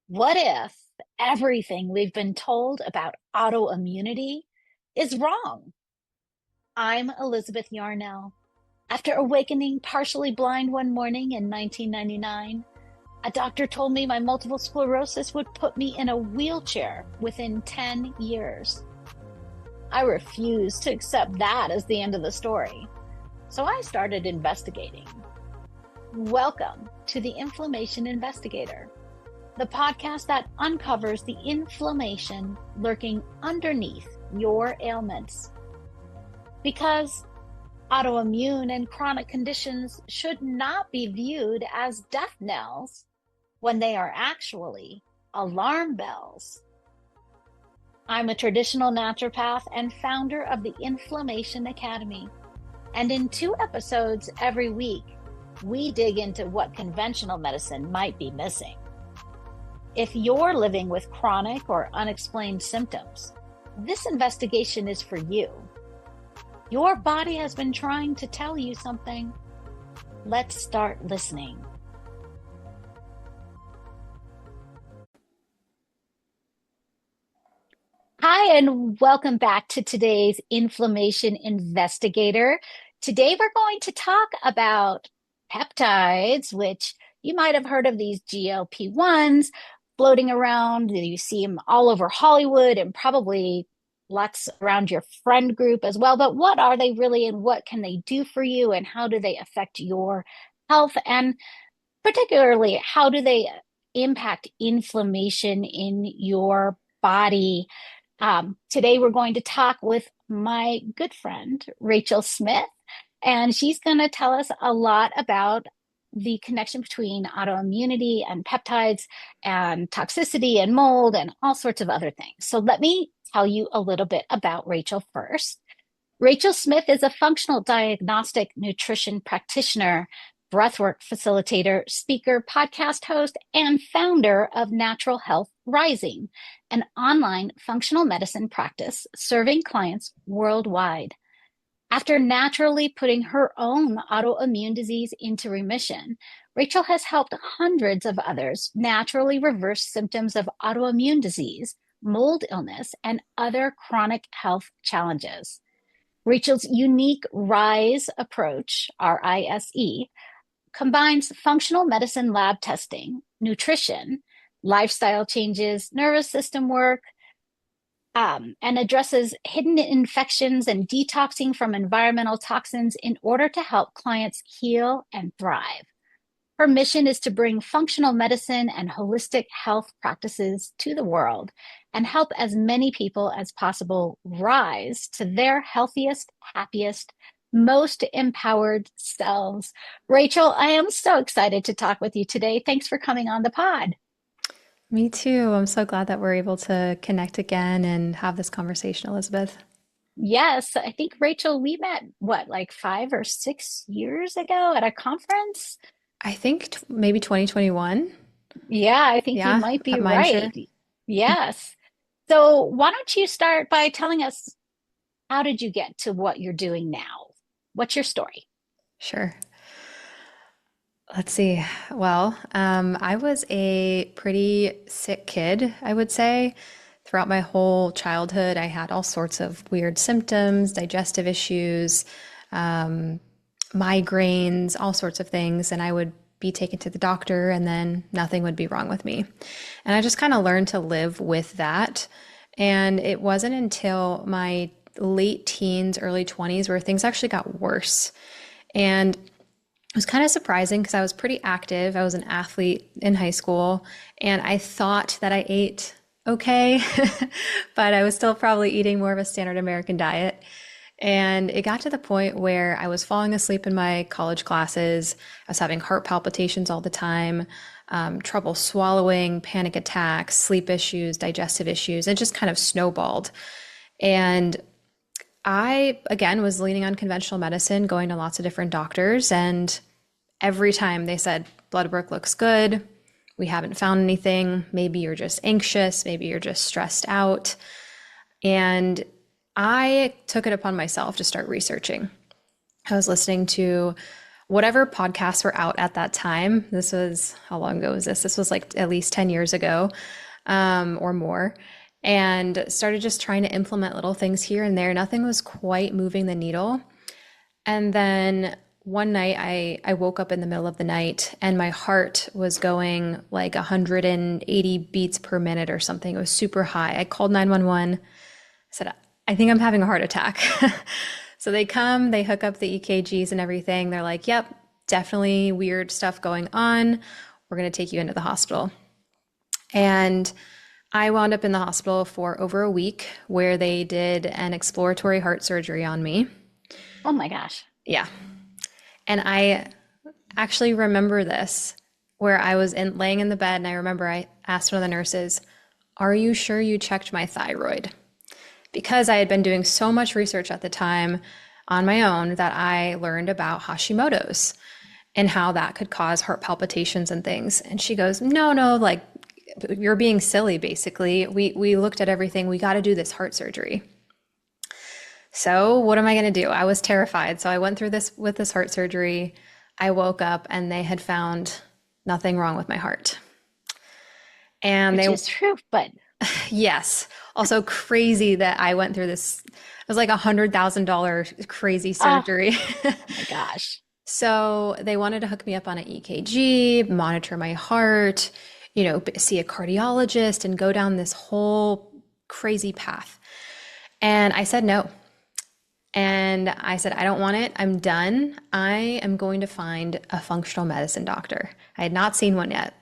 What if everything we've been told about autoimmunity is wrong? I'm Elizabeth Yarnell. After awakening partially blind one morning in 1999, a doctor told me my multiple sclerosis would put me in a wheelchair within 10 years. I refused to accept that as the end of the story, so I started investigating. Welcome to the Inflammation Investigator, the podcast that uncovers the inflammation lurking underneath your ailments. Because autoimmune and chronic conditions should not be viewed as death knells when they are actually alarm bells. I'm a traditional naturopath and founder of the Inflammation Academy. And in 2 episodes every week, we dig into what conventional medicine might be missing. If you're living with chronic or unexplained symptoms, this investigation is for you. Your body has been trying to tell you something. Let's start listening. Hi, and welcome back to today's Inflammation Investigator. Today, we're going to talk about peptides, which you might have heard of these GLP-1s floating around. You see them all over Hollywood and probably lots around your friend group as well. But what are they really, and what can they do for you, and how do they affect your health? And particularly, how do they impact inflammation in your body? Today, we're going to talk with my good friend, Rachel Smith, and she's going to tell us a lot about the connection between autoimmunity and peptides and toxicity and mold and all sorts of other things. So let me tell you a little bit about Rachel first. Rachel Smith is a functional diagnostic nutrition practitioner, breathwork facilitator, speaker, podcast host, and founder of Natural Health Rising, an online functional medicine practice serving clients worldwide. After naturally putting her own autoimmune disease into remission, Rachel has helped hundreds of others naturally reverse symptoms of autoimmune disease, mold illness, and other chronic health challenges. Rachel's unique RISE approach, RISE, combines functional medicine lab testing, nutrition, lifestyle changes, nervous system work, and addresses hidden infections and detoxing from environmental toxins in order to help clients heal and thrive. Her mission is to bring functional medicine and holistic health practices to the world and help as many people as possible rise to their healthiest, happiest, most empowered selves. Rachel, I am so excited to talk with you today. Thanks for coming on the pod. Me too. I'm so glad that we're able to connect again and have this conversation, Elizabeth. Yes, I think Rachel, we met like 5 or 6 years ago at a conference? I think maybe 2021. Yeah, I think you Yeah, might be at Mindshare. right. Yes. So why don't you start by telling us, how did you get to what you're doing now? What's your story? Sure. Let's see. Well, I was a pretty sick kid, I would say. Throughout my whole childhood, I had all sorts of weird symptoms, digestive issues, um, migraines, all sorts of things. And I would be taken to the doctor, and then nothing would be wrong with me. And I just kind of learned to live with that. And it wasn't until my late teens, early 20s, where things actually got worse. And it was kind of surprising because I was pretty active. I was an athlete in high school, and I thought that I ate okay, but I was still probably eating more of a standard American diet. And it got to the point where I was falling asleep in my college classes. I was having heart palpitations all the time, trouble swallowing, panic attacks, sleep issues, digestive issues. It just kind of snowballed. And I, again, was leaning on conventional medicine, going to lots of different doctors, and every time they said, blood work looks good, we haven't found anything, maybe you're just anxious, maybe you're just stressed out. And I took it upon myself to start researching. I was listening to whatever podcasts were out at that time. This was, how long ago was this? This was like at least 10 years ago, or more. And started just trying to implement little things here and there. Nothing was quite moving the needle. And then one night I woke up in the middle of the night and my heart was going like 180 beats per minute or something. It was super high. I called 911. I said, I think I'm having a heart attack. So they come, they hook up the EKGs and everything. They're like, yep, definitely weird stuff going on. We're going to take you into the hospital. And I wound up in the hospital for over a week where they did an exploratory heart surgery on me. Oh my gosh. Yeah. And I actually remember this where I was laying in the bed and I remember I asked one of the nurses, are you sure you checked my thyroid? Because I had been doing so much research at the time on my own that I learned about Hashimoto's and how that could cause heart palpitations and things. And she goes, no, like you're being silly, basically. We looked at everything. We got to do this heart surgery. So what am I going to do? I was terrified. So I went through this with this heart surgery. I woke up and they had found nothing wrong with my heart. And Which is true, but yes. Also crazy that I went through this. It was like $100,000 crazy surgery. Oh my gosh. So they wanted to hook me up on an EKG, monitor my heart, see a cardiologist and go down this whole crazy path. And I said no. And I said, I don't want it. I'm done. I am going to find a functional medicine doctor. I had not seen one yet.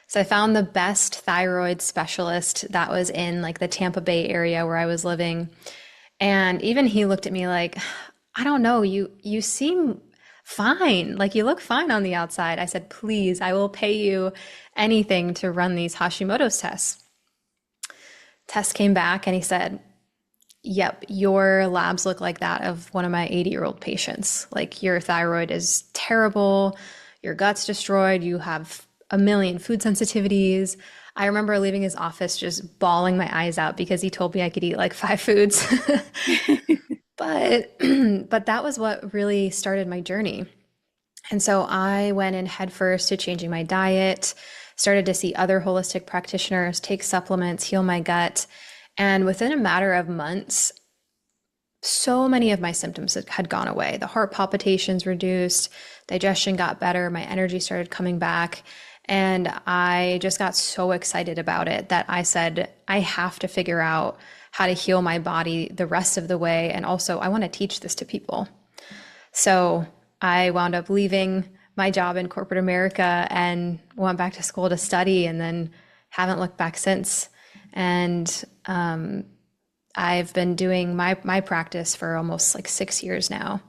So I found the best thyroid specialist that was in like the Tampa Bay area where I was living. And even he looked at me like, I don't know, you seem fine. Like you look fine on the outside. I said, please, I will pay you anything to run these Hashimoto's tests. Test came back and he said, yep, your labs look like that of one of my 80-year-old patients. Like your thyroid is terrible, your gut's destroyed, you have a million food sensitivities. I remember leaving his office just bawling my eyes out because he told me I could eat like 5 foods. But that was what really started my journey. And so I went in headfirst to changing my diet, started to see other holistic practitioners, take supplements, heal my gut. And within a matter of months, so many of my symptoms had gone away. The heart palpitations reduced, digestion got better, my energy started coming back. And I just got so excited about it that I said, I have to figure out how to heal my body the rest of the way. And also, I want to teach this to people. So I wound up leaving my job in corporate America and went back to school to study and then haven't looked back since. And I've been doing my practice for almost like 6 years now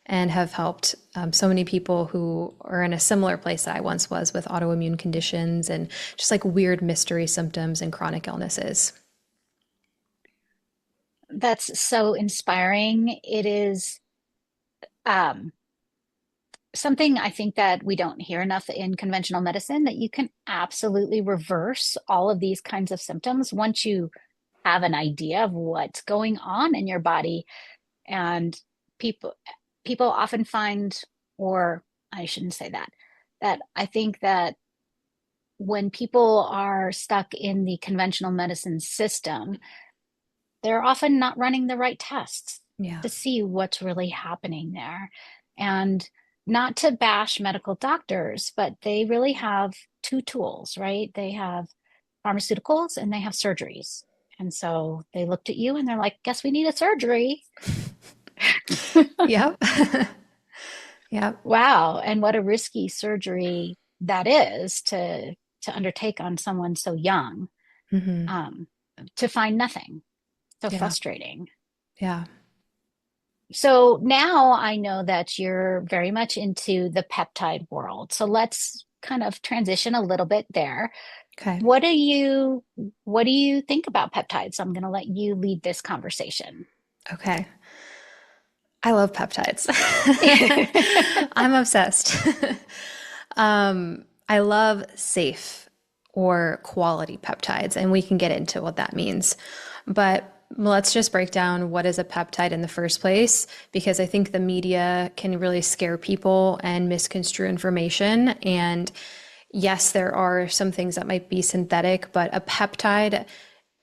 and have helped so many people who are in a similar place that I once was with autoimmune conditions and just like weird mystery symptoms and chronic illnesses. That's so inspiring. It is um, something I think that we don't hear enough in conventional medicine, that you can absolutely reverse all of these kinds of symptoms once you have an idea of what's going on in your body. And people often find, or I shouldn't say that, that I think that when people are stuck in the conventional medicine system, they're often not running the right tests Yeah. to see what's really happening there. And not to bash medical doctors, but they really have two tools, right? They have pharmaceuticals and they have surgeries. And so they looked at you and they're like, guess we need a surgery. Yep. Yep. Wow. And what a risky surgery that is to undertake on someone so young, Hmm. to find nothing. So Yeah. frustrating. Yeah. So now I know that you're very much into the peptide world. So let's kind of transition a little bit there. Okay. What do you think about peptides? I'm going to let you lead this conversation. Okay. I love peptides. I'm obsessed. I love safe or quality peptides, and we can get into what that means. But let's just break down what is a peptide in the first place, because I think the media can really scare people and misconstrue information. And yes, there are some things that might be synthetic, but a peptide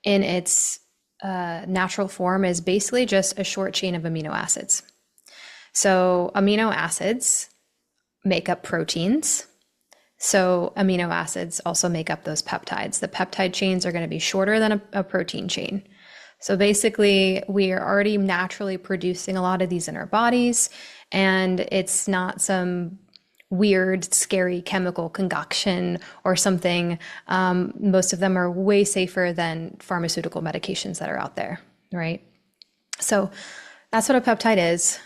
in its natural form is basically just a short chain of amino acids. So amino acids make up proteins. So amino acids also make up those peptides. The peptide chains are going to be shorter than a protein chain. So basically, we are already naturally producing a lot of these in our bodies, and it's not some weird, scary chemical concoction or something. Most of them are way safer than pharmaceutical medications that are out there, right? So that's what a peptide is.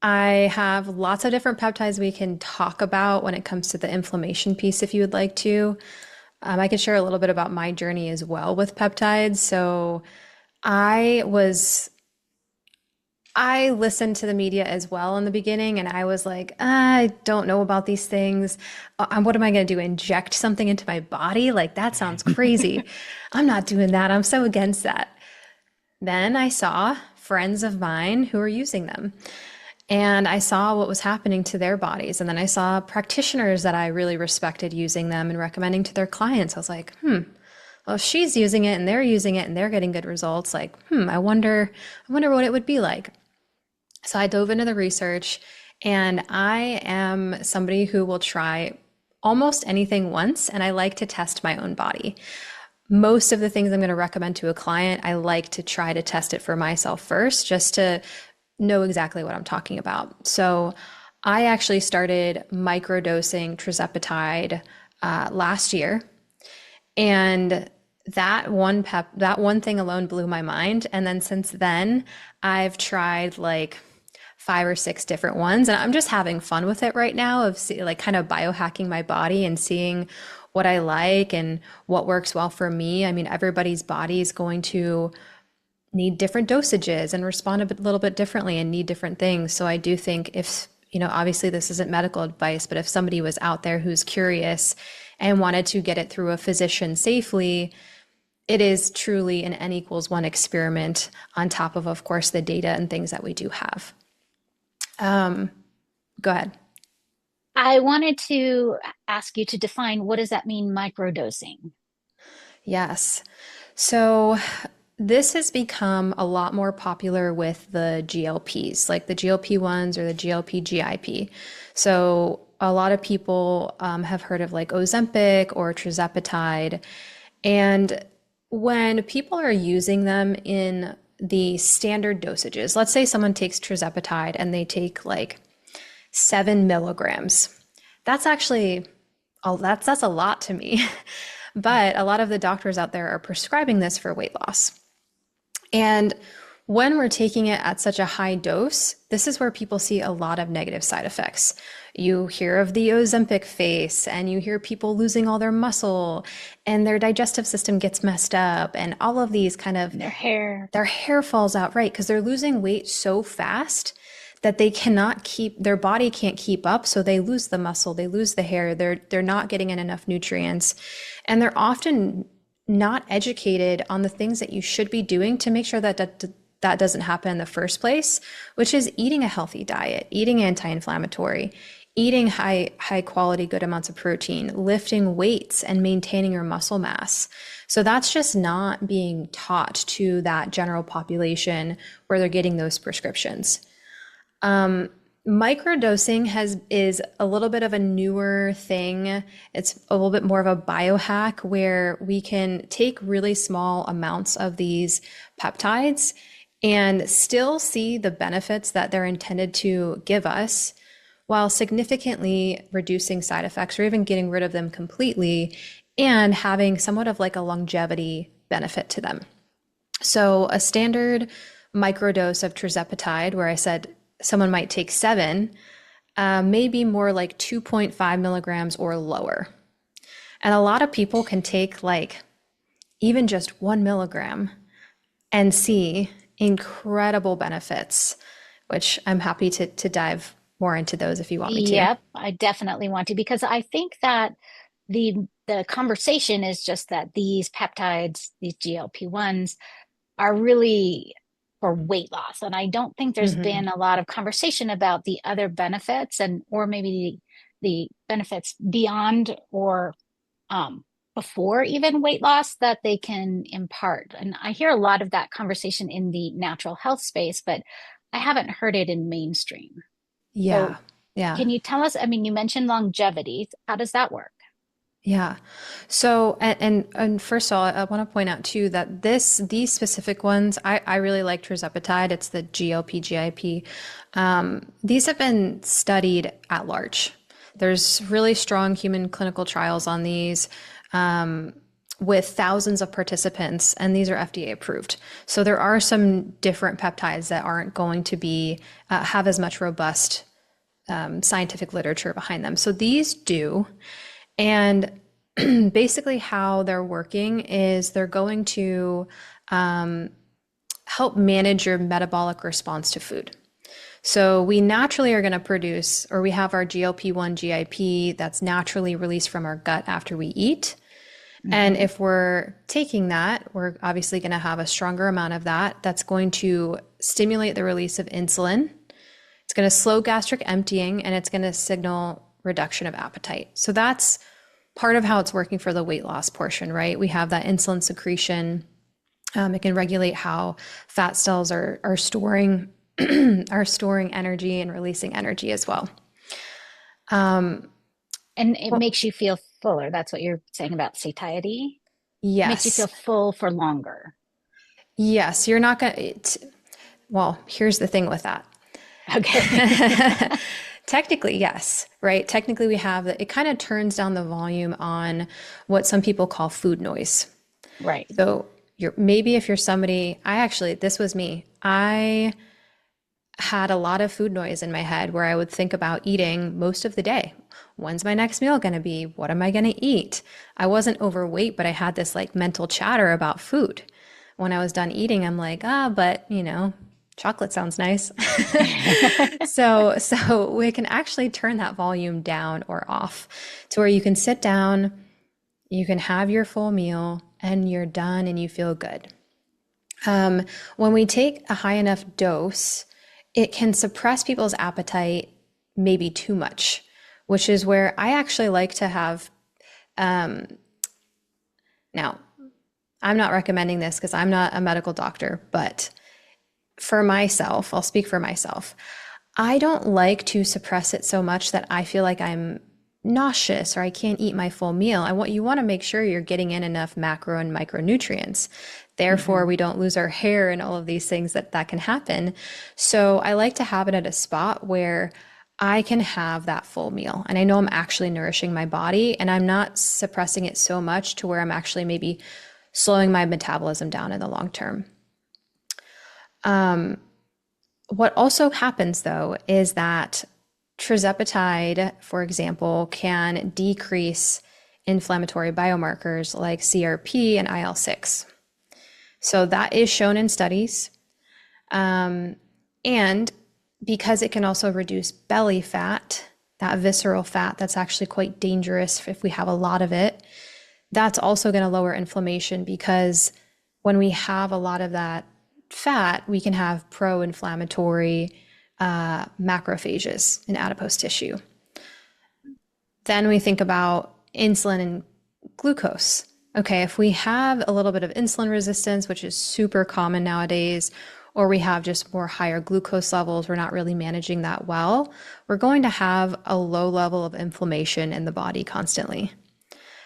I have lots of different peptides we can talk about when it comes to the inflammation piece if you would like to. I can share a little bit about my journey as well with peptides. So I was, I listened to the media as well in the beginning, and I was like, I don't know about these things. What am I going to do? Inject something into my body? Like, that sounds crazy. I'm not doing that. I'm so against that. Then I saw friends of mine who were using them. And I saw what was happening to their bodies. And then I saw practitioners that I really respected using them and recommending to their clients. I was like, well, if she's using it and they're using it and they're getting good results, like, I wonder what it would be like. So I dove into the research, and I am somebody who will try almost anything once, and I like to test my own body. Most of the things I'm going to recommend to a client, I like to try to test it for myself first, just to know exactly what I'm talking about. So I actually started microdosing tirzepatide last year, and that one thing alone blew my mind. And then since then, I've tried like 5 or 6 different ones, and I'm just having fun with it right now of like kind of biohacking my body and seeing what I like and what works well for me. I mean, everybody's body is going to need different dosages and respond little bit differently and need different things. So I do think if, obviously this isn't medical advice, but if somebody was out there who's curious and wanted to get it through a physician safely, it is truly an N equals 1 experiment on top of course, the data and things that we do have. Go ahead. I wanted to ask you to define what does that mean, microdosing? Yes. So this has become a lot more popular with the GLPs, like the GLP-1s or the GLP-GIP. So a lot of people have heard of like Ozempic or tirzepatide. And when people are using them in the standard dosages, let's say someone takes tirzepatide and they take like 7 milligrams. That's actually, that's a lot to me. But a lot of the doctors out there are prescribing this for weight loss. And when we're taking it at such a high dose, this is where people see a lot of negative side effects. You hear of the Ozempic face, and you hear people losing all their muscle, and their digestive system gets messed up, and all of these kind of their hair falls out, right? Because they're losing weight so fast that they cannot keep, their body can't keep up, so they lose the muscle, they lose the hair, they're not getting in enough nutrients, and they're often not educated on the things that you should be doing to make sure that that doesn't happen in the first place, which is eating a healthy diet, eating anti-inflammatory, eating high quality, good amounts of protein, lifting weights, and maintaining your muscle mass. So that's just not being taught to that general population where they're getting those prescriptions. Microdosing is a little bit of a newer thing. It's a little bit more of a biohack where we can take really small amounts of these peptides and still see the benefits that they're intended to give us while significantly reducing side effects or even getting rid of them completely and having somewhat of like a longevity benefit to them. So a standard microdose of tirzepatide, where I said someone might take 7, maybe more like 2.5 milligrams or lower. And a lot of people can take like even just 1 milligram and see incredible benefits, which I'm happy to dive more into those if you want me to. Yep, I definitely want to because I think that the the conversation is just that these peptides, these GLP-1s, are really for weight loss. And I don't think there's Hmm. been a lot of conversation about the other benefits and or maybe the benefits beyond or um, before even weight loss that they can impart. And I hear a lot of that conversation in the natural health space, but I haven't heard it in mainstream. Yeah. So Yeah. can you tell us? I mean, you mentioned longevity. How does that work? Yeah. So, and first of all, I want to point out too that these specific ones, I really like tirzepatide. It's the GLP, GIP. These have been studied at large. There's really strong human clinical trials on these, with thousands of participants, and these are FDA approved. So there are some different peptides that aren't going to be have as much robust scientific literature behind them. So these do. And basically, how they're working is they're going to help manage your metabolic response to food. So we naturally are going to produce, or we have our GLP-1 GIP that's naturally released from our gut after we eat. And Hmm. if we're taking that, we're obviously going to have a stronger amount of that. That's going to stimulate the release of insulin. It's going to slow gastric emptying, and it's going to signal reduction of appetite. So that's part of how it's working for the weight loss portion, right? We have that insulin secretion. It can regulate how fat cells are storing are storing energy and releasing energy as well. And it Well, makes you feel fuller. That's what you're saying about satiety. It makes you feel yes, full for longer. yes, you're not going to. Well, here's the thing with that. Okay. Technically, yes, right? Technically, we have that. It kind of turns down the volume on what some people call food noise. Right. So you're maybe if you're somebody, I actually, this was me. I had a lot of food noise in my head where I would think about eating most of the day. When's my next meal going to be? What am I going to eat? I wasn't overweight, but I had this like mental chatter about food. When I was done eating, I'm like, but chocolate sounds nice. So we can actually turn that volume down or off to where you can sit down, you can have your full meal, and you're done and you feel good. When we take a high enough dose, it can suppress people's appetite maybe too much, which is where I actually like to have. Now, I'm not recommending this because I'm not a medical doctor, but for myself, I'll speak for myself. I don't like to suppress it so much that I feel like I'm nauseous or I can't eat my full meal. You want to make sure you're getting in enough macro and micronutrients. Therefore, Hmm. we don't lose our hair and all of these things that can happen. So I like to have it at a spot where I can have that full meal. And I know I'm actually nourishing my body and I'm not suppressing it so much to where I'm actually maybe slowing my metabolism down in the long term. What also happens though is that tirzepatide, for example, can decrease inflammatory biomarkers like CRP and IL-6. So that is shown in studies. And because it can also reduce belly fat, that visceral fat that's actually quite dangerous if we have a lot of it, that's also going to lower inflammation because when we have a lot of that fat, we can have pro-inflammatory macrophages in adipose tissue. Then we think about insulin and glucose. Okay, if we have a little bit of insulin resistance, which is super common nowadays, or we have just more higher glucose levels, we're not really managing that well, we're going to have a low level of inflammation in the body constantly.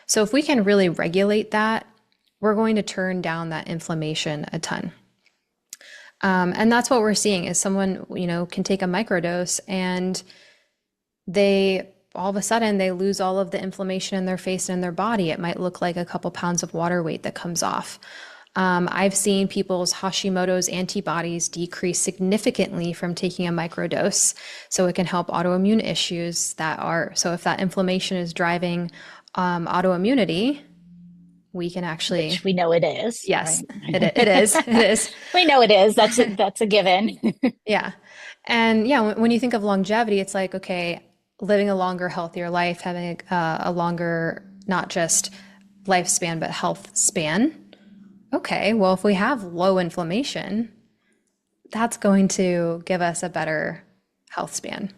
So if we can really regulate that, we're going to turn down that inflammation a ton. And that's what we're seeing is someone, can take a microdose and they all of a sudden they lose all of the inflammation in their face and in their body. It might look like a couple pounds of water weight that comes off. I've seen people's Hashimoto's antibodies decrease significantly from taking a microdose. So it can help autoimmune issues so if that inflammation is driving autoimmunity, we can actually, Which we know it is, yes, right? it is. It is. We know it is. That's a given. Yeah. And yeah, when you think of longevity, it's like, okay, living a longer, healthier life, having a longer not just lifespan, but health span. Okay, well, if we have low inflammation, that's going to give us a better health span.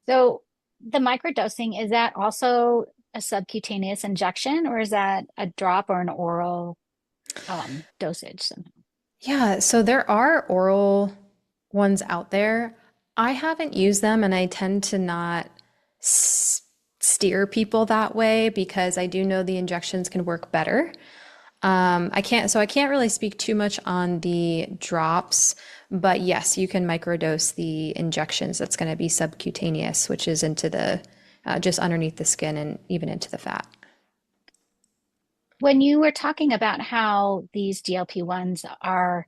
So the microdosing, is that also a subcutaneous injection or is that a drop or an oral dosage somehow? Yeah, so there are oral ones out there. I haven't used them and I tend to not s steer people that way because I do know the injections can work better. I can't really speak too much on the drops, but yes, you can microdose the injections. That's going to be subcutaneous, which is into the just underneath the skin and even into the fat. When you were talking about how these GLP-1s are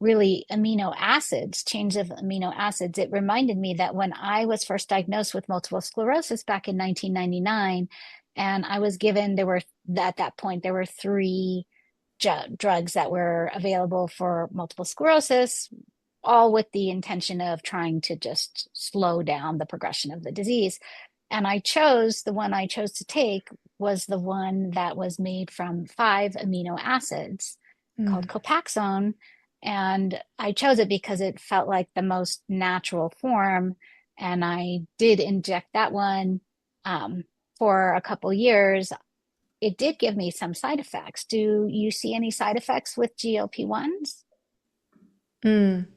really amino acids, chains of amino acids, it reminded me that when I was first diagnosed with multiple sclerosis back in 1999, and I was given, at that point, there were three drugs that were available for multiple sclerosis, all with the intention of trying to just slow down the progression of the disease. And the one I chose to take was the one that was made from five amino acids called Mm. Copaxone. And I chose it because it felt like the most natural form. And I did inject that one for a couple years. It did give me some side effects. Do you see any side effects with GLP-1s? Mm.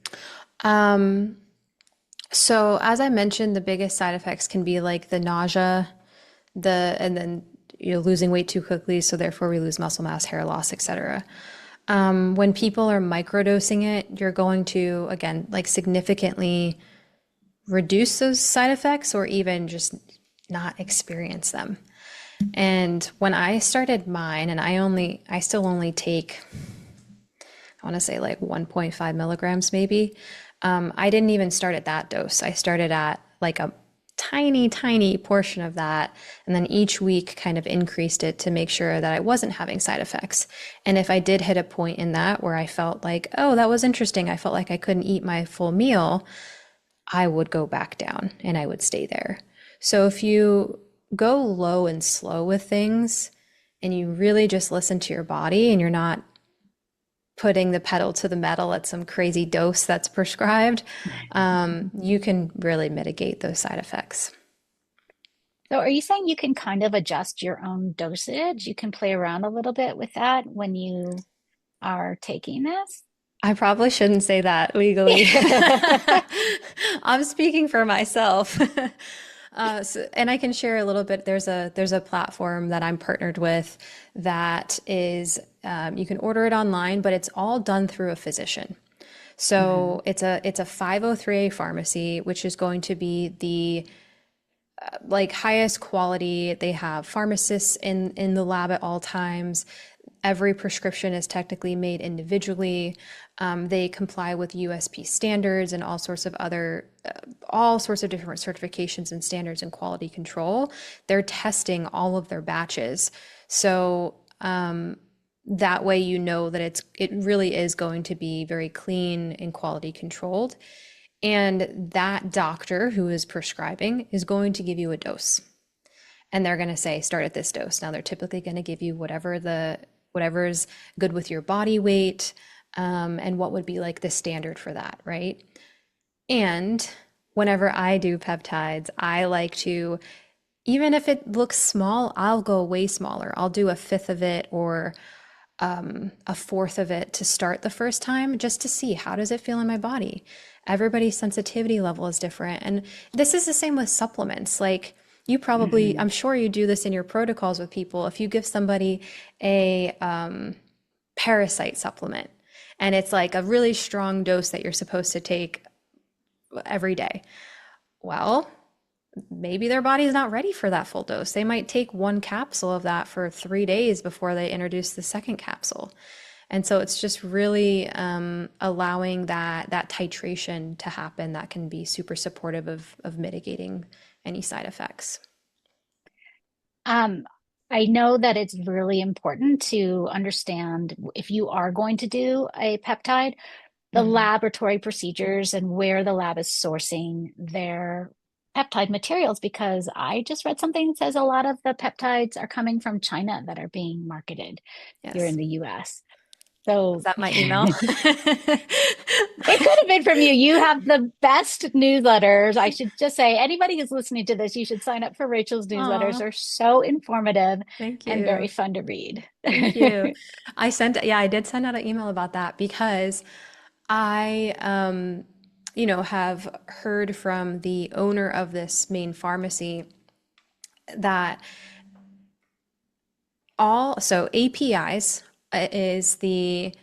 Um, so as I mentioned, the biggest side effects can be like the nausea, and then you're losing weight too quickly, so therefore we lose muscle mass, hair loss, etc. When people are microdosing it, you're going to, again, like significantly reduce those side effects or even just not experience them. And when I started mine, and I still only take, I want to say like 1.5 milligrams maybe. I didn't even start at that dose. I started at like a tiny, tiny portion of that. And then each week kind of increased it to make sure that I wasn't having side effects. And if I did hit a point in that where I felt like, oh, that was interesting, I felt like I couldn't eat my full meal, I would go back down and I would stay there. So if you go low and slow with things and you really just listen to your body and you're not putting the pedal to the metal at some crazy dose that's prescribed, you can really mitigate those side effects. So are you saying you can kind of adjust your own dosage? You can play around a little bit with that when you are taking this? I probably shouldn't say that legally. I'm speaking for myself. And I can share a little bit. There's a platform that I'm partnered with that is you can order it online, but it's all done through a physician. Mhm. So it's a 503A pharmacy, which is going to be the like highest quality. They have pharmacists in the lab at all times. Every prescription is technically made individually. They comply with USP standards and all sorts of different certifications and standards and quality control. They're testing all of their batches. So that way you know that it really is going to be very clean and quality controlled. And that doctor who is prescribing is going to give you a dose. And they're going to say, start at this dose. Now they're typically going to give you whatever's good with your body weight, and what would be like the standard for that, right? And whenever I do peptides, I like to, even if it looks small, I'll go way smaller. I'll do a fifth of it or a fourth of it to start the first time just to see how does it feel in my body. Everybody's sensitivity level is different. And this is the same with supplements. Like you probably, Mhm. I'm sure you do this in your protocols with people. If you give somebody a parasite supplement and it's like a really strong dose that you're supposed to take every day, well, maybe their body's not ready for that full dose. They might take one capsule of that for 3 days before they introduce the second capsule. And so it's just really allowing that titration to happen that can be super supportive of mitigating any side effects. Um, I know that it's really important to understand if you are going to do a peptide, the Mhm. laboratory procedures and where the lab is sourcing their peptide materials because I just read something that says a lot of the peptides are coming from China that are being marketed here in Yes. the US. Was So that my email? it could have been from you. You have the best newsletters. I should just say, anybody who's listening to this, you should sign up for Rachel's newsletters. Oh, They're so informative thank and very you. fun to read. Thank you. I did send out an email about that because I, have heard from the owner of this main pharmacy that so APIs is the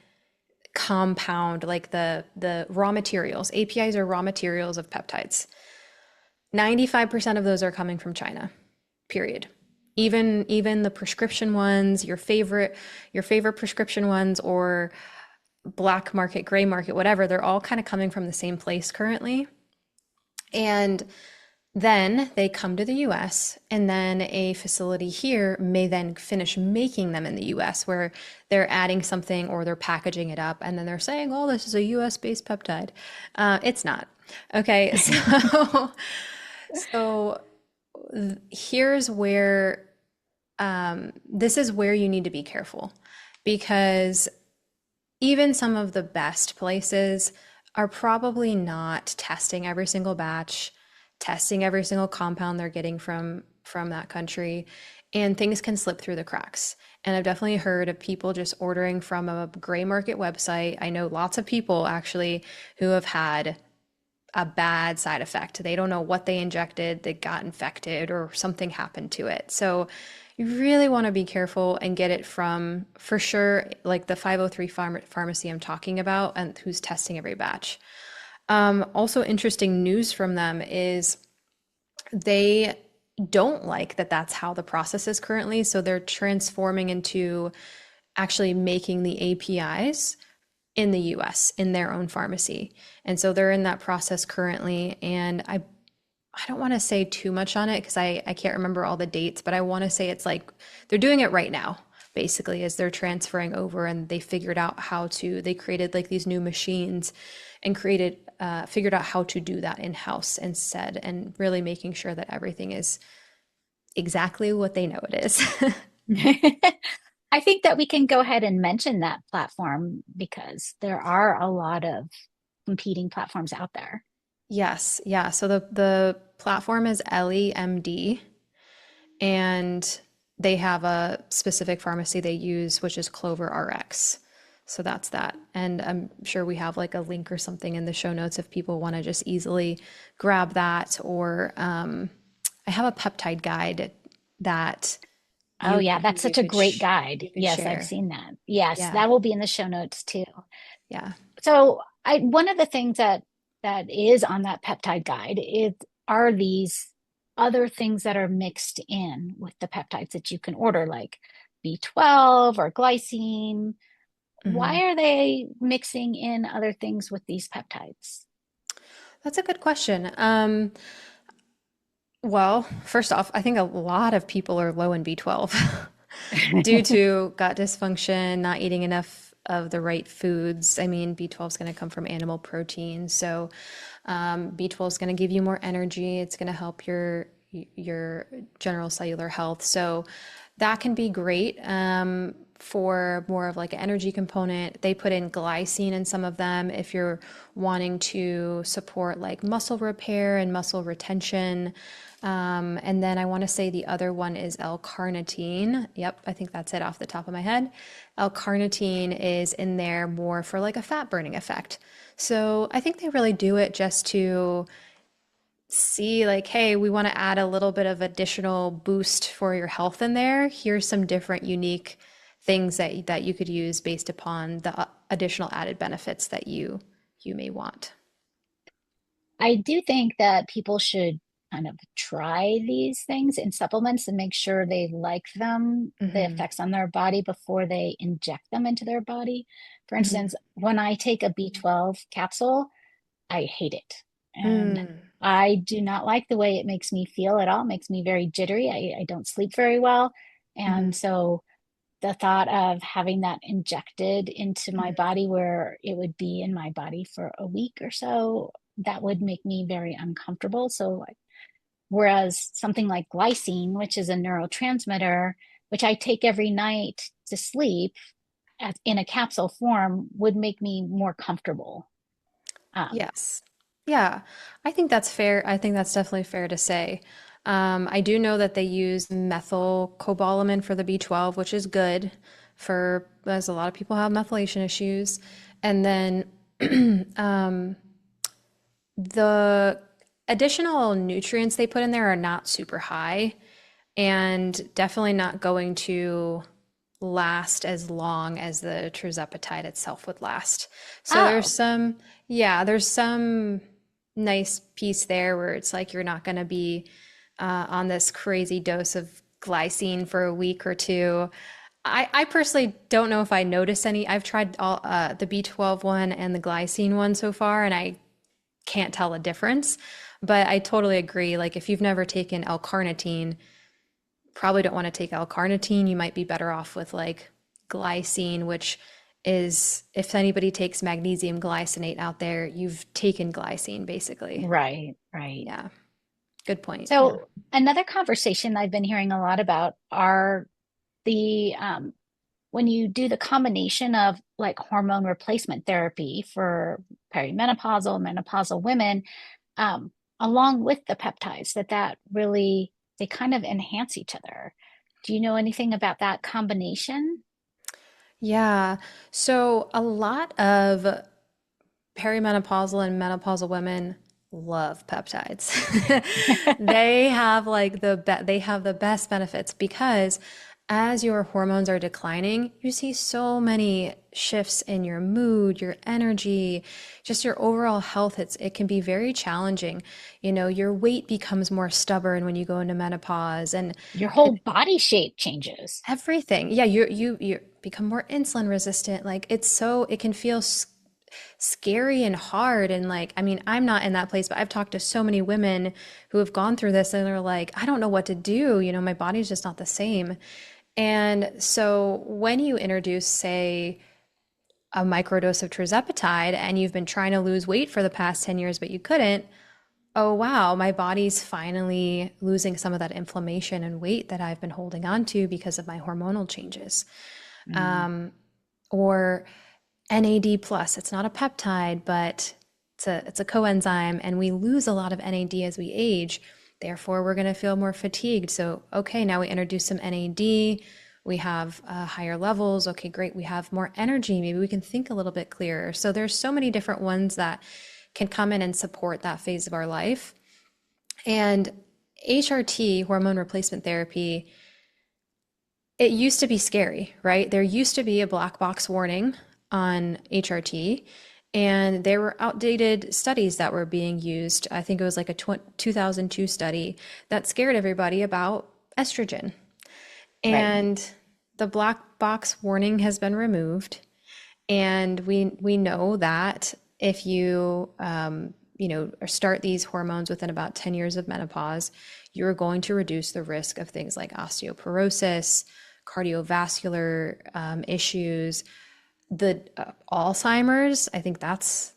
compound, like the raw materials. APIs are raw materials of peptides. 95% of those are coming from China, period. Even the prescription ones, your favorite prescription ones, or black market, gray market, whatever, they're all kind of coming from the same place currently. And then they come to the US, and then a facility here may then finish making them in the US, where they're adding something or they're packaging it up, and then they're saying, oh, this is a US based peptide. It's not. Okay, so here's where this is where you need to be careful, because even some of the best places are probably not testing every single batch, testing every single compound they're getting from that country, and things can slip through the cracks. And I've definitely heard of people just ordering from a gray market website. I know lots of people actually who have had a bad side effect. They don't know what they injected, they got infected, or something happened to it. So you really want to be careful and get it from, for sure, like the 503 pharmacy I'm talking about, and who's testing every batch. Also, interesting news from them is they don't like that that's how the process is currently. So they're transforming into actually making the APIs in the US in their own pharmacy. And so they're in that process currently. And I don't want to say too much on it because I can't remember all the dates, but I want to say it's like they're doing it right now, basically, as they're transferring over, and they figured out they created like these new machines and figured out how to do that in-house instead, and really making sure that everything is exactly what they know it is. I think that we can go ahead and mention that platform because there are a lot of competing platforms out there. Yes, yeah. So the platform is LEMD, and they have a specific pharmacy they use, which is Clover RX. So that's that. And I'm sure we have like a link or something in the show notes if people want to just easily grab that. Or I have a peptide guide that Oh, you yeah, that's you such a could great guide. you could Yes, I've share. seen that. Yes, Yeah, that will be in the show notes too. yeah. So, one of the things that is on that peptide guide is are these other things that are mixed in with the peptides that you can order, like B12 or glycine. Mhm. Why are they mixing in other things with these peptides? That's a good question. Well, first off, I think a lot of people are low in B12 due to gut dysfunction, not eating enough of the right foods. I mean, B12 is going to come from animal protein, so B12 is going to give you more energy. It's going to help your general cellular health. So that can be great for more of like an energy component. They put in glycine in some of them if you're wanting to support like muscle repair and muscle retention. And then I want to say the other one is L-carnitine. Yep, I think that's it off the top of my head. L-carnitine is in there more for like a fat burning effect. So I think they really do it just to see like, hey, we want to add a little bit of additional boost for your health in there. Here's some different unique things that you could use based upon the additional added benefits that you may want. I do think that people should kind of try these things in supplements and make sure they like them, the Hmm. effects on their body before they inject them into their body. For Hmm. instance, when I take a B12 capsule, I hate it. And Mm. I do not like the way it makes me feel at all. It makes me very jittery. I don't sleep very well. And Hmm. so the thought of having that injected into my Hmm. body where it would be in my body for a week or so, that would make me very uncomfortable. So Whereas something like glycine, which is a neurotransmitter, which I take every night to sleep in a capsule form, would make me more comfortable. Um, Yes. Yeah, I think that's fair. I think that's definitely fair to say. I do know that they use methylcobalamin for the B12, which is good for, as a lot of people have methylation issues. And then the additional nutrients they put in there are not super high and definitely not going to last as long as the tirzepatide itself would last. So oh, there's some nice piece there where it's like you're not going to be on this crazy dose of glycine for a week or two. I personally don't know if I notice any. I've tried all the B12 one and the glycine one so far, and I can't tell a difference. But I totally agree. Like if you've never taken L-carnitine, probably don't want to take L-carnitine. You might be better off with like glycine, which is if anybody takes magnesium glycinate out there, you've taken glycine basically. right, right. Yeah, good point. Yeah. So another conversation I've been hearing a lot about are the when you do the combination of like hormone replacement therapy for perimenopausal, menopausal women, um, along with the peptides, that really they kind of enhance each other. Do you know anything about that combination? Yeah. So a lot of perimenopausal and menopausal women love peptides. They have like they have the best benefits because as your hormones are declining, you see so many shifts in your mood, your energy, just your overall health. It can be very challenging. You know, your weight becomes more stubborn when you go into menopause and Your whole body shape changes. everything. Yeah, you become more insulin resistant. Like it can feel scary and hard. And like, I mean, I'm not in that place, but I've talked to so many women who have gone through this and they're like, I don't know what to do. You know, my body's just not the same. And so when you introduce, say, a microdose of tirzepatide and you've been trying to lose weight for the past 10 years, but you couldn't, oh wow, my body's finally losing some of that inflammation and weight that I've been holding on to because of my hormonal changes. Mm. Or NAD plus. It's not a peptide, but it's a coenzyme, and we lose a lot of NAD as we age. Therefore, we're going to feel more fatigued. So, okay, now we introduce some NAD. We have higher levels. Okay, great. We have more energy. Maybe we can think a little bit clearer. So there's so many different ones that can come in and support that phase of our life. And HRT, hormone replacement therapy, it used to be scary, right? There used to be a black box warning on HRT, and there were outdated studies that were being used. I think it was like a 2002 study that scared everybody about estrogen. Right. And the black box warning has been removed. And we know that if you start these hormones within about 10 years of menopause, you're going to reduce the risk of things like osteoporosis, cardiovascular issues, the Alzheimer's. I think that's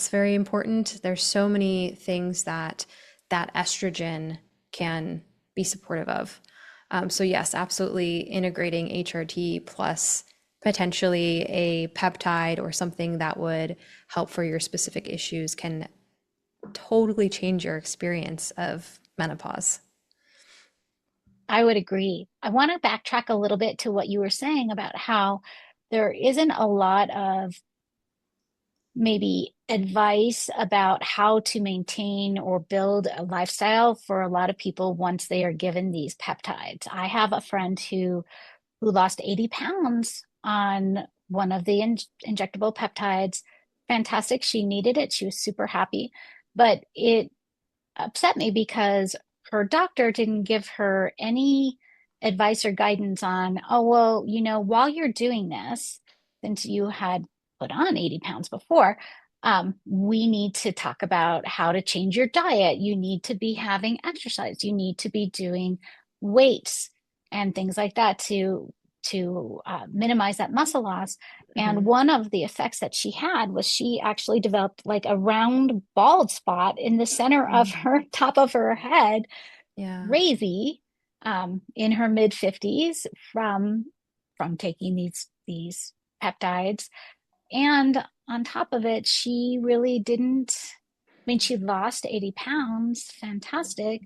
very important. There's so many things that estrogen can be supportive of. So yes, absolutely integrating HRT plus potentially a peptide or something that would help for your specific issues can totally change your experience of menopause. I would agree. I want to backtrack a little bit to what you were saying about how there isn't a lot of maybe advice about how to maintain or build a lifestyle for a lot of people once they are given these peptides. I have a friend who lost 80 pounds on one of the injectable peptides. Fantastic. She needed it. She was super happy. But it upset me because her doctor didn't give her any advice or guidance on, oh, well, while you're doing this, since you had put on 80 pounds before, we need to talk about how to change your diet. You need to be having exercise. You need to be doing weights and things like that to minimize that muscle loss. And Mhm. one of the effects that she had was she actually developed like a round bald spot in the center of her top of her head Yeah. crazy in her mid 50s from taking these peptides. And on top of it, she really didn't, I mean, she lost 80 pounds, fantastic.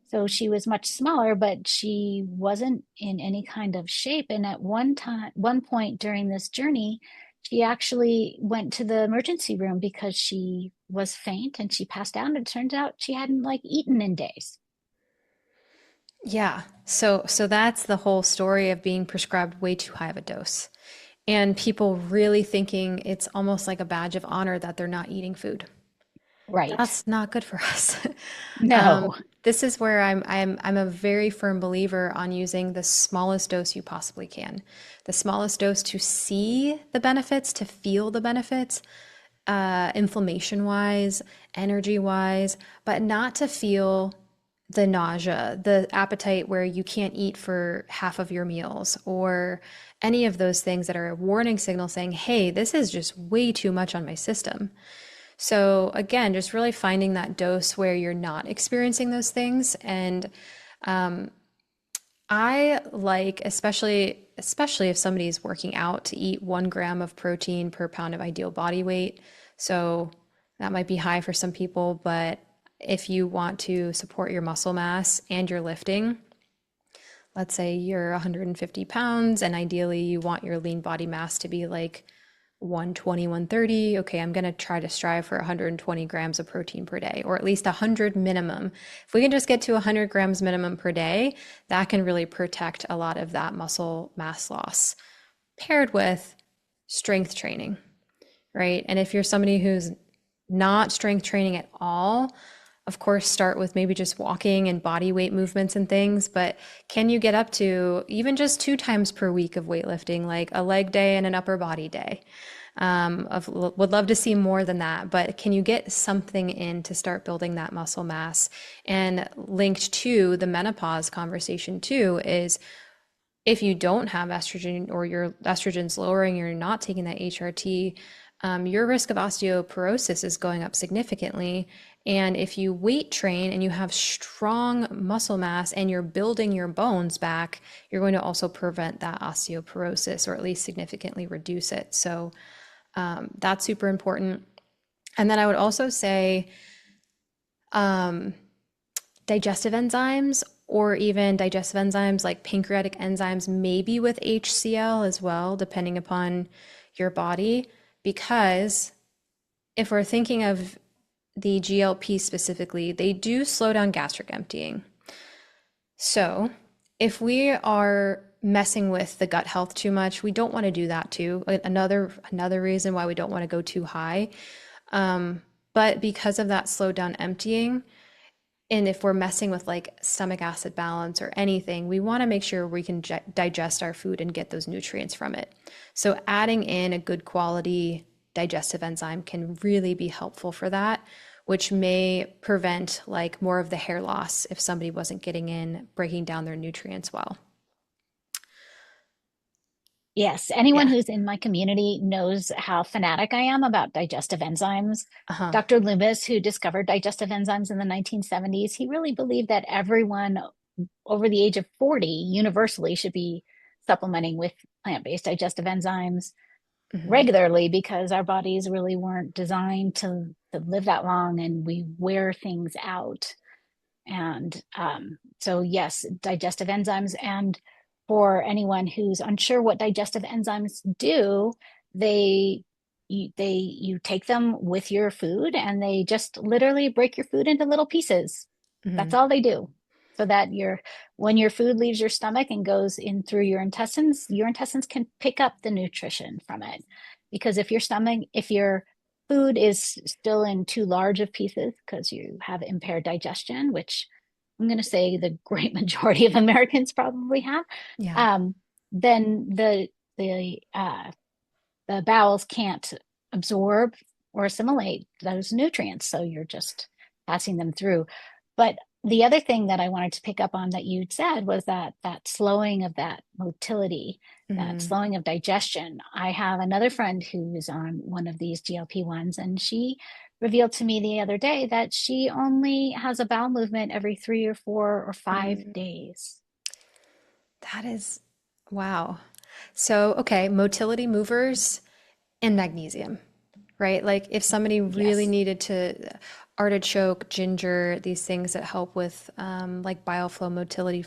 So she was much smaller, but she wasn't in any kind of shape. And at one point during this journey, she actually went to the emergency room because she was faint and she passed out. And it turns out she hadn't like eaten in days. Yeah. So that's the whole story of being prescribed way too high of a dose. And people really thinking it's almost like a badge of honor that they're not eating food. Right. That's not good for us. No. This is where I'm a very firm believer on using the smallest dose you possibly can. The smallest dose to see the benefits, to feel the benefits, inflammation wise, energy wise, but not to feel the nausea, the appetite where you can't eat for half of your meals, or any of those things that are a warning signal saying, hey, this is just way too much on my system. So again, just really finding that dose where you're not experiencing those things. And I like, especially if somebody's working out, to eat 1 gram of protein per pound of ideal body weight. So that might be high for some people, but if you want to support your muscle mass and your lifting, let's say you're 150 pounds and ideally you want your lean body mass to be like 120, 130. Okay, I'm going to try to strive for 120 grams of protein per day, or at least 100 minimum. If we can just get to 100 grams minimum per day, that can really protect a lot of that muscle mass loss, paired with strength training, right? And if you're somebody who's not strength training at all, of course, start with maybe just walking and body weight movements and things. But can you get up to even just 2 times per week of weightlifting, like a leg day and an upper body day? Would love to see more than that, but can you get something in to start building that muscle mass? And linked to the menopause conversation too is, if you don't have estrogen or your estrogen's lowering, you're not taking that HRT, your risk of osteoporosis is going up significantly. And if you weight train and you have strong muscle mass and you're building your bones back, you're going to also prevent that osteoporosis, or at least significantly reduce it. So that's super important. And then I would also say digestive enzymes, or even digestive enzymes like pancreatic enzymes, maybe with HCl as well, depending upon your body. Because if we're thinking of the GLP specifically, they do slow down gastric emptying. So if we are messing with the gut health too much, we don't want to do that too. Another reason why we don't want to go too high. But because of that slowed down emptying, and if we're messing with like stomach acid balance or anything, we want to make sure we can digest our food and get those nutrients from it. So adding in a good quality digestive enzyme can really be helpful for that, which may prevent like more of the hair loss if somebody wasn't getting in, breaking down their nutrients well. Yes, anyone Yeah. who's in my community knows how fanatic I am about digestive enzymes. Uh-huh. Dr. Loomis, who discovered digestive enzymes in the 1970s, he really believed that everyone over the age of 40 universally should be supplementing with plant-based digestive enzymes Hmm. regularly because our bodies really weren't designed to live that long and we wear things out. And so, yes, digestive enzymes. And for anyone who's unsure what digestive enzymes do, they you take them with your food and they just literally break your food into little pieces. That's Hmm. all they do. So that when your food leaves your stomach and goes in through your intestines can pick up the nutrition from it. Because if your food is still in too large of pieces because you have impaired digestion, which I'm going to say the great majority of Americans probably have, Yeah. um, then the bowels can't absorb or assimilate those nutrients. So you're just passing them through. But the other thing that I wanted to pick up on that you'd said was that slowing of that motility, that Hmm. slowing of digestion. I have another friend who is on one of these GLP-1s, and she revealed to me the other day that she only has a bowel movement every 3 or 4 or 5 Mm, days. that is, wow. So, okay, motility movers and magnesium, right? Like if somebody really Yes. needed to, artichoke, ginger, these things that help with like bile flow motility,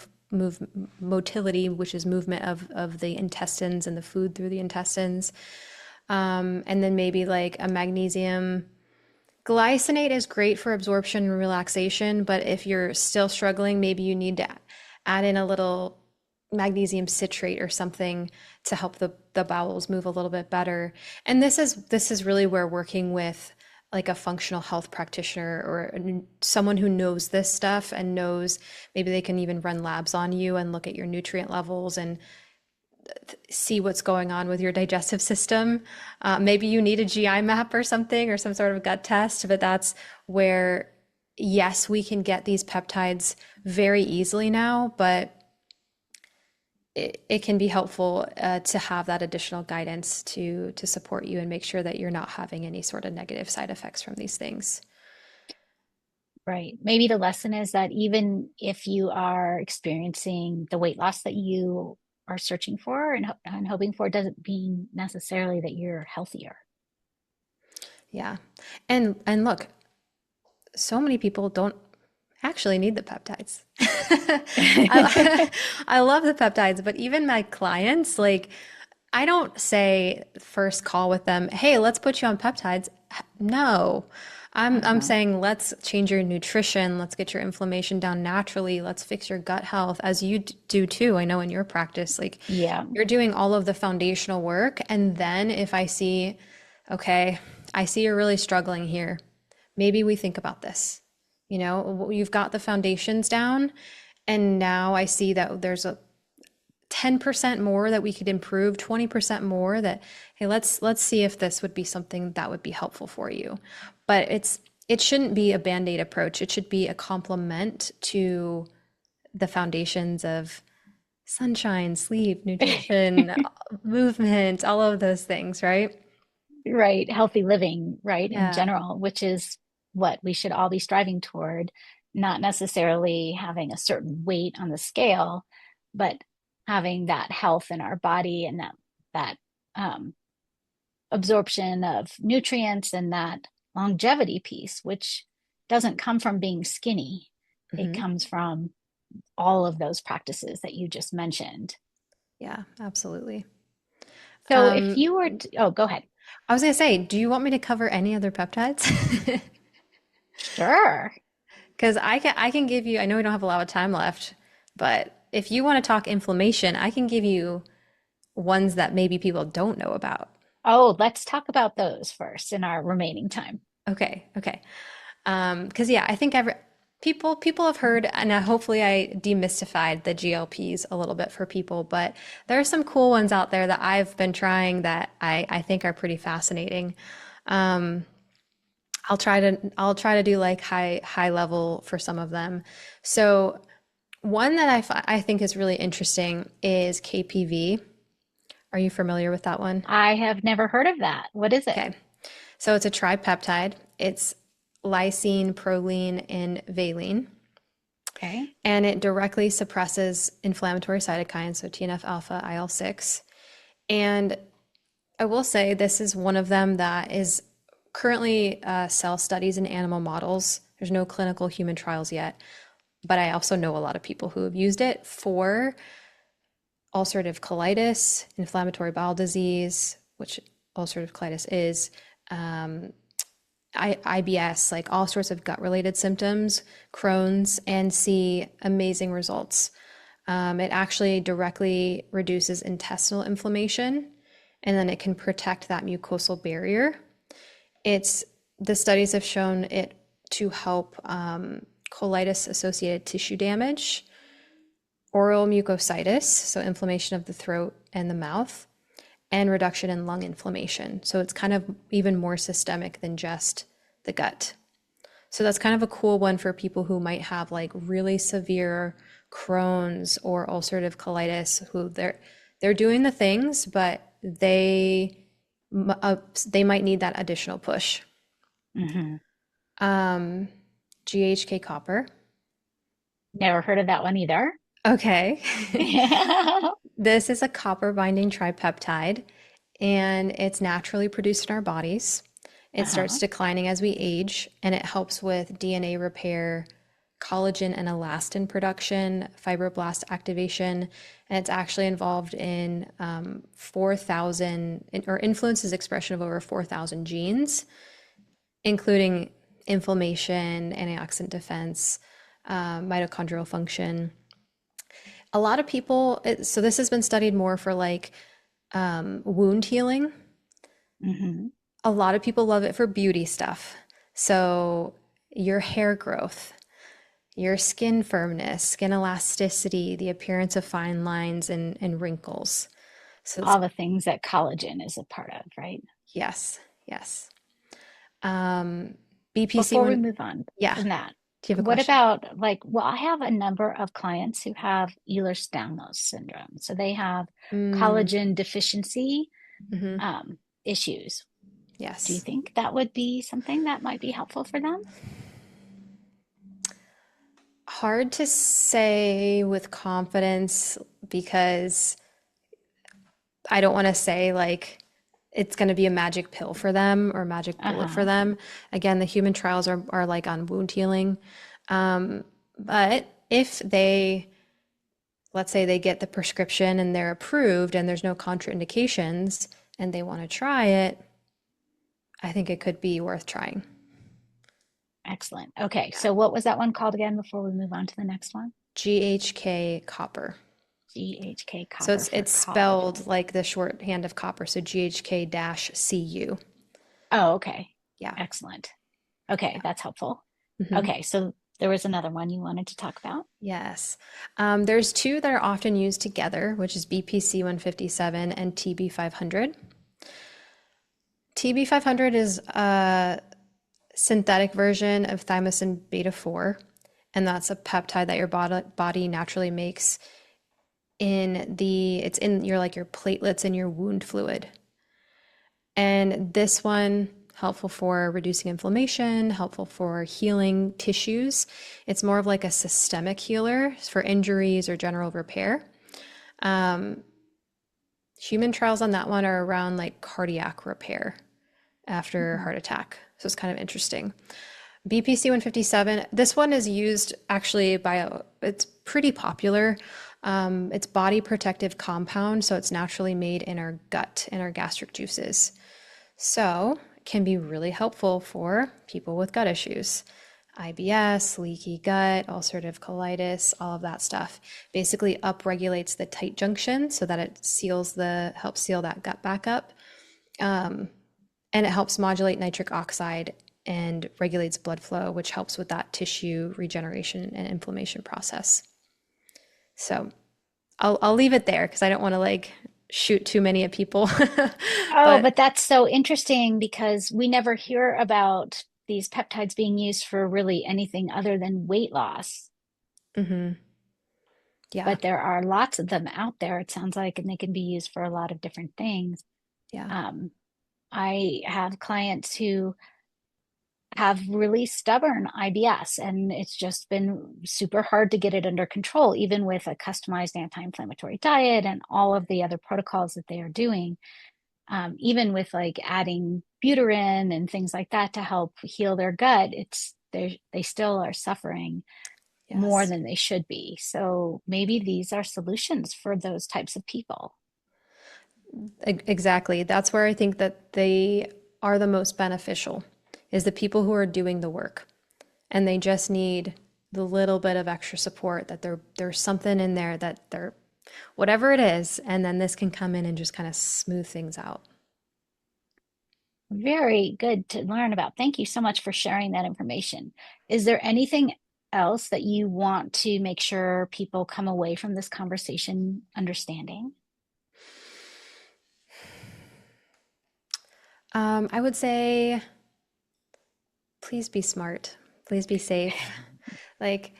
which is movement of the intestines and the food through the intestines. And then maybe like a magnesium. Glycinate is great for absorption and relaxation, but if you're still struggling, maybe you need to add in a little magnesium citrate or something to help the bowels move a little bit better. And this is really where working with like a functional health practitioner or someone who knows this stuff and knows maybe they can even run labs on you and look at your nutrient levels and see what's going on with your digestive system. Maybe you need a GI map or something or some sort of gut test, but that's where, yes, we can get these peptides very easily now, but it can be helpful to have that additional guidance to support you and make sure that you're not having any sort of negative side effects from these things. Right. Maybe the lesson is that even if you are experiencing the weight loss that you are searching for and hoping for, doesn't mean necessarily that you're healthier. Yeah. And look, so many people don't actually need the peptides. I, I love the peptides, but even my clients, like, I don't say first call with them, hey, let's put you on peptides. No. I'm Uh-huh. saying let's change your nutrition, let's get your inflammation down naturally, let's fix your gut health as you do too. I know in your practice, like Yeah. you're doing all of the foundational work. And then if I see, okay, I see you're really struggling here, maybe we think about this. You know, you've got the foundations down, and now I see that there's a 10% more that we could improve, 20% more that, hey, let's see if this would be something that would be helpful for you. But it shouldn't be a band-aid approach. It should be a complement to the foundations of sunshine, sleep, nutrition, movement, all of those things, right? Right. Healthy living, right, in Yeah. general, which is what we should all be striving toward, not necessarily having a certain weight on the scale, but having that health in our body and that um, absorption of nutrients and that longevity piece, which doesn't come from being skinny. It Hmm. comes from all of those practices that you just mentioned. Yeah, absolutely. So if Um, you were to, oh, go ahead. I was gonna say, do you want me to cover any other peptides? Sure. Because I can give you, I know we don't have a lot of time left, but if you want to talk inflammation, I can give you ones that maybe people don't know about. Oh, let's talk about those first in our remaining time. Okay, okay. Because yeah, I think people have heard, and hopefully I demystified the GLPs a little bit for people, but there are some cool ones out there that I've been trying that I think are pretty fascinating. Um, I'll try to do like high level for some of them. So one that I think is really interesting is KPV. Are you familiar with that one? I have never heard of that. What is it? Okay. So it's a tripeptide. It's lysine, proline, and valine. Okay. And it directly suppresses inflammatory cytokines, so TNF alpha, IL-6. And I will say this is one of them that is currently cell studies in animal models. There's no clinical human trials yet, but I also know a lot of people who have used it for ulcerative colitis, inflammatory bowel disease, which ulcerative colitis is, um, IBS, like all sorts of gut related symptoms, Crohn's, and see amazing results. It actually directly reduces intestinal inflammation, and then it can protect that mucosal barrier. It's the studies have shown it to help colitis associated tissue damage, oral mucositis, so inflammation of the throat and the mouth, and reduction in lung inflammation. So it's kind of even more systemic than just the gut. So that's kind of a cool one for people who might have like really severe Crohn's or ulcerative colitis, who they're doing the things, but they might need that additional push. Hmm. Um, GHK copper. Never heard of that one either. Okay. Uh-huh. This is a copper binding tripeptide, and it's naturally produced in our bodies. It starts declining as we age, and it helps with DNA repair, collagen and elastin production, fibroblast activation, and it's actually involved in 4,000 or influences expression of over 4,000 genes, including inflammation, antioxidant defense, mitochondrial function. A lot of people, so this has been studied more for like wound healing. Hmm. A lot of people love it for beauty stuff. So, your hair growth, your skin firmness, skin elasticity, the appearance of fine lines and wrinkles. So, it's All the things that collagen is a part of, right? yes, yes. Um, BPC Before we one, move on yeah. from that, Do you have a what question? about like, well, I have a number of clients who have Ehlers-Danlos syndrome. So they have Mm, collagen deficiency hmm. um, issues. Do you Yes. think that would be something that might be helpful for them? Hard to say with confidence because I don't want to say like it's going to be a magic pill for them or magic bullet for Uh-huh. them. Again, the human trials are like on wound healing. But if they, let's say they get the prescription and they're approved and there's no contraindications and they want to try it, I think it could be worth trying. Excellent. Okay. So what was that one called again before we move on to the next one? GHK copper. GHK So copper for it's spelled collagen. like the shorthand of copper, so GHK-CU. Oh, okay. Yeah. Excellent. Okay, that's helpful. Mhm. Okay, so there was another one you wanted to talk about. Yes. There's two that are often used together, which is BPC-157 and TB-500. TB-500 is a synthetic version of thymosin beta-4, and that's a peptide that your body naturally makes it's in your like your platelets and your wound fluid. And this one helpful for reducing inflammation, helpful for healing tissues. It's more of like a systemic healer for injuries or general repair. Human trials on that one are around like cardiac repair after Mhm. heart attack. So it's kind of interesting. BPC 157, this one is used actually it's pretty popular. It's body protective compound, so it's naturally made in our gut, in our gastric juices. So it can be really helpful for people with gut issues. IBS, leaky gut, ulcerative colitis, all of that stuff. Basically upregulates the tight junction so that it helps seal that gut back up. And it helps modulate nitric oxide and regulates blood flow, which helps with that tissue regeneration and inflammation process. So I'll leave it there because I don't want to like shoot too many at people. Oh, But but that's so interesting because we never hear about these peptides being used for really anything other than weight loss. mhm, yeah, But there are lots of them out there, it sounds like, and they can be used for a lot of different things. yeah, Um, I have clients who have really stubborn IBS, and it's just been super hard to get it under control, even with a customized anti-inflammatory diet and all of the other protocols that they are doing. Even with like adding butyrine and things like that to help heal their gut, they still are suffering more yes. than they should be. So maybe these are solutions for those types of people. Exactly. That's where I think that they are the most beneficial, is the people who are doing the work. And they just need the little bit of extra support that there's something in there that they're whatever it is, and then this can come in and just kind of smooth things out. Very good to learn about. Thank you so much for sharing that information. Is there anything else that you want to make sure people come away from this conversation understanding? I would say please be smart. Please be safe. Like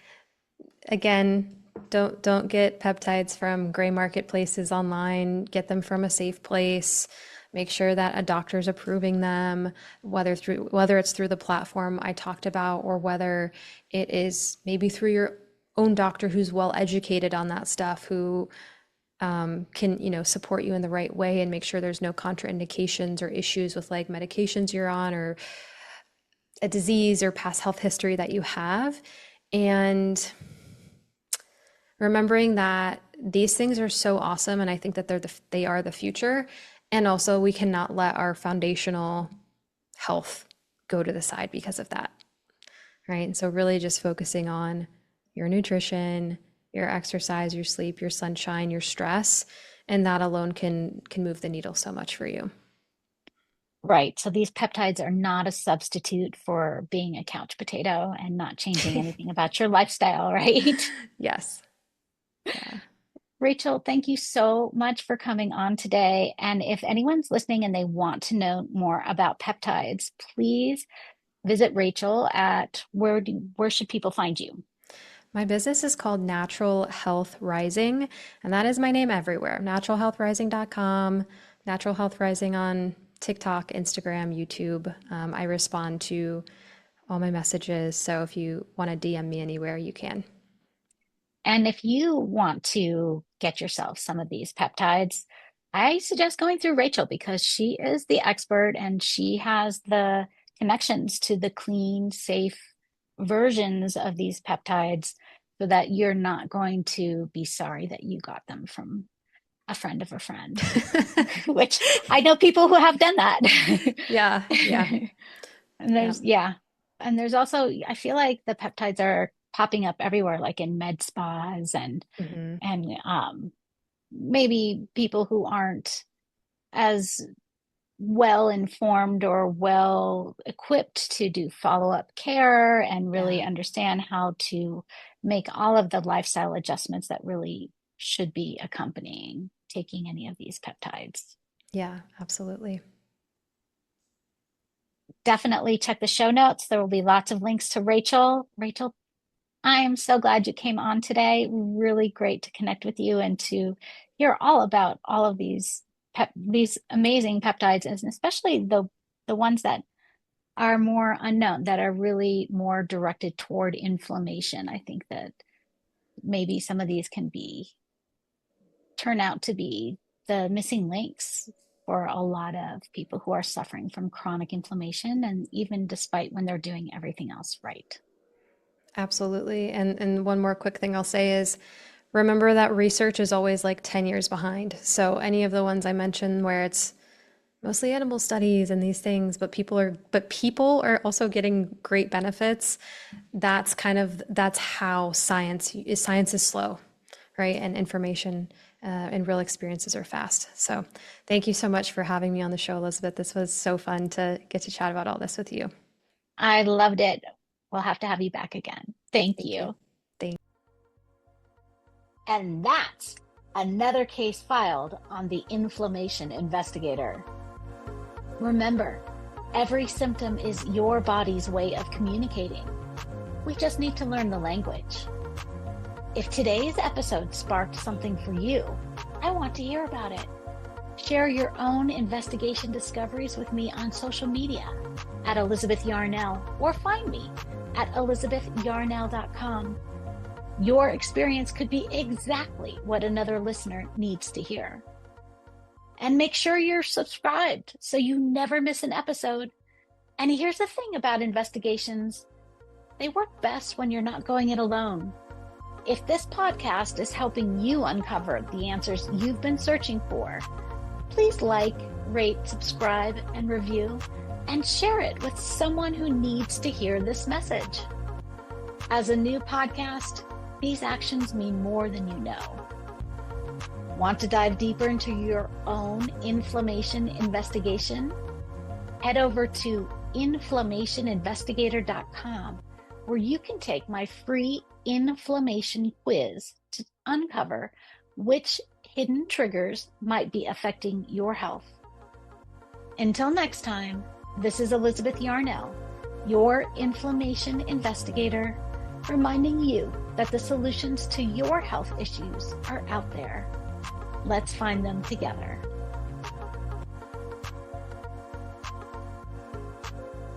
again, don't get peptides from gray marketplaces online. Get them from a safe place. Make sure that a doctor's approving them, whether it's through the platform I talked about, or whether it is maybe through your own doctor who's well educated on that stuff, who can, support you in the right way and make sure there's no contraindications or issues with like medications you're on, or a disease or past health history that you have. And remembering that these things are so awesome, and I think that they are the future. And also, we cannot let our foundational health go to the side because of that, right? And so really just focusing on your nutrition, your exercise, your sleep, your sunshine, your stress, and that alone can move the needle so much for you. Right. So these peptides are not a substitute for being a couch potato and not changing anything about your lifestyle, right? Yes. Yeah. Rachel, thank you so much for coming on today. And if anyone's listening and they want to know more about peptides, please visit Rachel at where should people find you? My business is called Natural Health Rising, and that is my name everywhere. Naturalhealthrising.com, Natural Health Rising on TikTok, Instagram, YouTube. I respond to all my messages, so if you want to DM me anywhere, you can. And if you want to get yourself some of these peptides, I suggest going through Rachel because she is the expert and she has the connections to the clean, safe versions of these peptides so that you're not going to be sorry that you got them from a friend of a friend, which I know people who have done that. Yeah, yeah. And and there's also, I feel like the peptides are popping up everywhere, like in med spas Mm-hmm. and maybe people who aren't as well informed or well equipped to do follow-up care and really Yeah, understand how to make all of the lifestyle adjustments that really should be accompanying taking any of these peptides. yeah, absolutely. Definitely check the show notes. There will be lots of links to Rachel. Rachel, I am so glad you came on today. Really great to connect with you and to hear all about all of these amazing peptides, and especially the ones that are more unknown, that are really more directed toward inflammation. I think that maybe some of these can be turn out to be the missing links for a lot of people who are suffering from chronic inflammation, and even despite when they're doing everything else right. Absolutely. And one more quick thing I'll say is remember that research is always like 10 years behind. So any of the ones I mentioned where it's mostly animal studies and these things, but people are also getting great benefits. That's how science is slow, right? And information and real experiences are fast. So thank you so much for having me on the show, Elizabeth. This was so fun to get to chat about all this with you. I loved it. We'll have to have you back again. Thank Thank you. you. Thank And that's another case filed on the Inflammation Investigator. Remember, every symptom is your body's way of communicating. We just need to learn the language. If today's episode sparked something for you, I want to hear about it. Share your own investigation discoveries with me on social media at Elizabeth Yarnell, or find me at elizabethyarnell.com. Your experience could be exactly what another listener needs to hear. And make sure you're subscribed so you never miss an episode. And here's the thing about investigations: they work best when you're not going it alone. If this podcast is helping you uncover the answers you've been searching for, please like, rate, subscribe, and review, and share it with someone who needs to hear this message. As a new podcast, these actions mean more than you know. Want to dive deeper into your own inflammation investigation? Head over to inflammationinvestigator.com, where you can take my free inflammation quiz to uncover which hidden triggers might be affecting your health. Until next time, this is Elizabeth Yarnell, your inflammation investigator, reminding you that the solutions to your health issues are out there. Let's find them together.